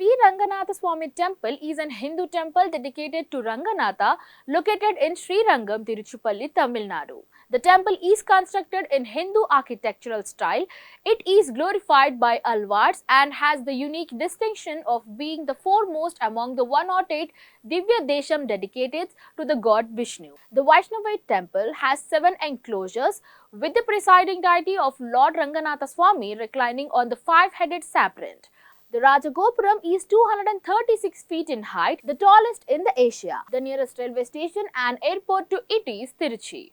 Ranganathaswamy temple is an Hindu temple dedicated to Ranganatha located in Srirangam, Thiruchirapalli, Tamil Nadu. The temple is constructed in Hindu architectural style. It is glorified by Alvards and has the unique distinction of being the foremost among the 108 Divya Desham dedicated to the god Vishnu. The Vaishnavite temple has 7 enclosures with the presiding deity of Lord Ranganathaswamy reclining on the 5-headed serpent. The Rajagopuram is 236 feet in height, the tallest in the Asia. The nearest railway station and airport to it is Tiruchi.